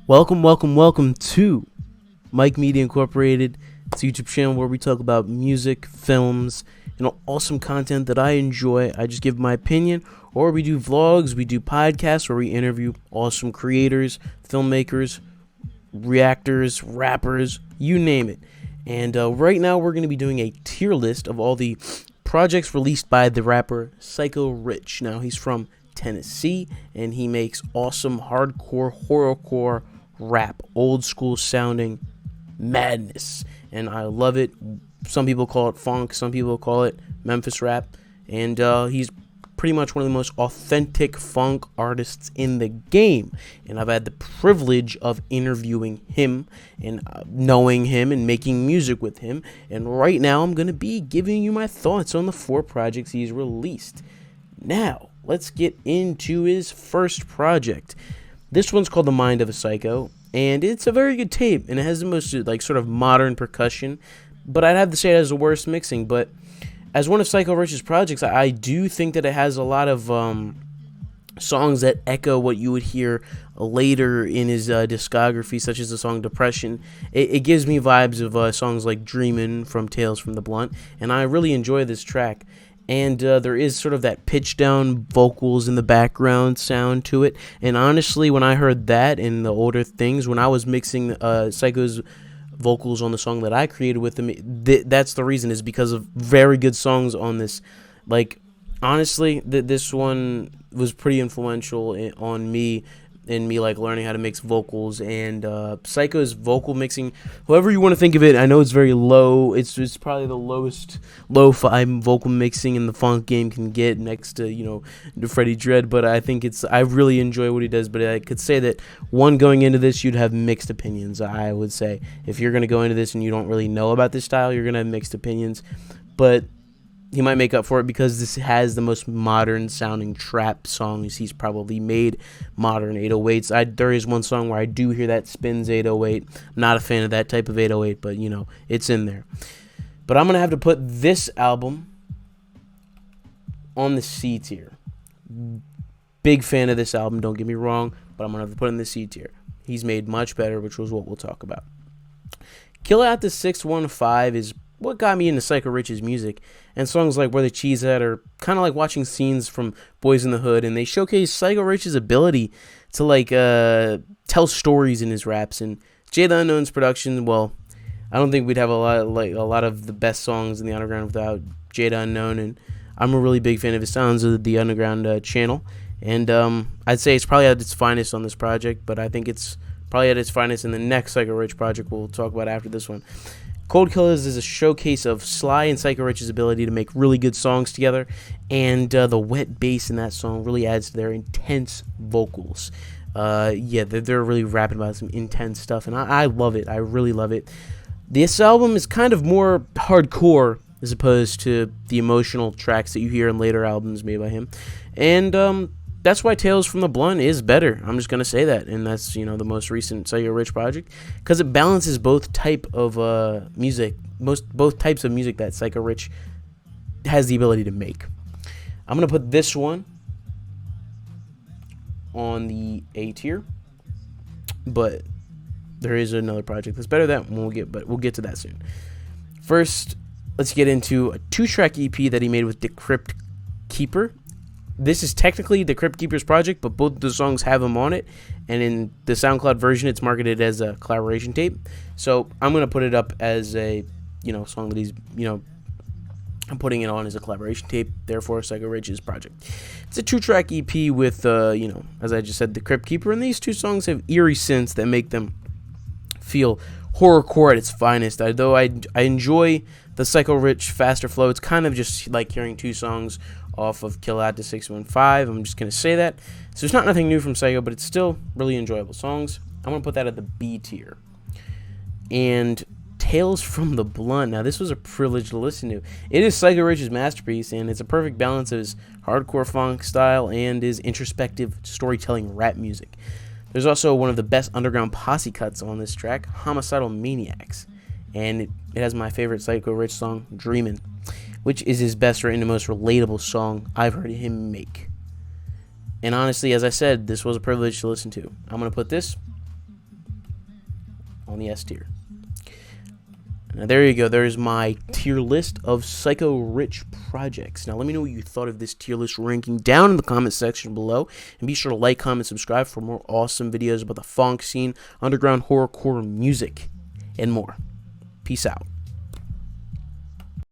Welcome to Mike Media Incorporated. It's a YouTube channel where we talk about music, films, and awesome content that I enjoy. I just give my opinion, or we do vlogs, we do podcasts where we interview awesome creators, filmmakers, reactors, rappers, you name it. And right now we're going to be doing a tier list of all the projects released by the rapper Syko Rich. Now, he's from Tennessee, and he makes awesome hardcore, horrorcore rap, old school sounding madness, and I love it. Some people call it funk, some people call it Memphis rap, and he's pretty much one of the most authentic funk artists in the game, and I've had the privilege of interviewing him and knowing him and making music with him, and right now I'm going to be giving you my thoughts on the 4 projects he's released. Now, let's get into his first project. This one's called The Mind of a Syko, and it's a very good tape, and it has the most sort of modern percussion, but I'd have to say it has the worst mixing. But as one of Syko Rich's projects, I do think that it has a lot of songs that echo what you would hear later in his discography, such as the song Depression. It gives me vibes of songs like Dreamin' from Tales from the Blunt, and I really enjoy this track. And there is sort of that pitch down vocals in the background sound to it. And honestly, when I heard that in the older things, when I was mixing Syko's vocals on the song that I created with him, that's the reason, is because of very good songs on this. Like, honestly, this one was pretty influential on me, in me learning how to mix vocals. And Syko's vocal mixing, however you want to think of it, I know it's very low. It's probably the lowest lo-fi vocal mixing in the funk game can get, next to Freddie Dredd. But I think I really enjoy what he does. But I could say that going into this, you'd have mixed opinions. I would say if you're gonna go into this and you don't really know about this style, you're gonna have mixed opinions. But he might make up for it because this has the most modern sounding trap songs he's probably made. Modern 808s. There is one song where I do hear that Spins 808. I'm not a fan of that type of 808, but it's in there. But I'm going to have to put this album on the C tier. Big fan of this album, don't get me wrong, but I'm going to have to put it in the C tier. He's made much better, which was what we'll talk about. Kill Out the 615 is what got me into Syko Rich's music, and songs like Where the Cheese At are kind of like watching scenes from Boys in the Hood, and they showcase Syko Rich's ability to tell stories in his raps. And Jay the Unknown's production, well, I don't think we'd have a lot of the best songs in the underground without Jay the Unknown, and I'm a really big fan of his sounds of the underground channel, and I'd say it's probably at its finest on this project, but I think it's probably at its finest in the next Syko Rich project we'll talk about after this one. Cold Killers is a showcase of Sly and Syko Rich's ability to make really good songs together, and the wet bass in that song really adds to their intense vocals. They're really rapping about some intense stuff, and I love it. I really love it. This album is kind of more hardcore as opposed to the emotional tracks that you hear in later albums made by him, and that's why Tales from the Blunt is better. I'm just going to say that. And that's, the most recent Syko Rich project, because it balances both type of music, both types of music that Syko Rich has the ability to make. I'm going to put this one on the A tier, but there is another project that's better than that one, but we'll get to that soon. First, let's get into a 2-track EP that he made with the Crypt Keeper. This is technically the Crypt Keeper's project, but both the songs have him on it, and in the SoundCloud version, it's marketed as a collaboration tape. So I'm going to put it up as a, song that he's, I'm putting it on as a collaboration tape, therefore Syko Rich's project. It's a 2-track EP with, as I just said, the Crypt Keeper, and these 2 songs have eerie synths that make them feel horrorcore at its finest. Though I enjoy the Syko Rich faster flow, it's kind of just like hearing 2 songs off of Kill Out the 615. I'm just going to say that. So there's not nothing new from Syko, but it's still really enjoyable songs. I'm going to put that at the B tier. And Tales from the Blunt. Now, this was a privilege to listen to. It is Syko Rich's masterpiece, and it's a perfect balance of his hardcore funk style and his introspective storytelling rap music. There's also one of the best underground posse cuts on this track, Homicidal Maniacs. And it has my favorite Syko Rich song, Dreamin', which is his best written and most relatable song I've heard him make. And honestly, as I said, this was a privilege to listen to. I'm going to put this on the S tier. Now there you go. There's my tier list of psycho rich projects. Now let me know what you thought of this tier list ranking down in the comment section below, and be sure to like, comment, subscribe for more awesome videos about the funk scene, underground horrorcore music, and more. Peace out.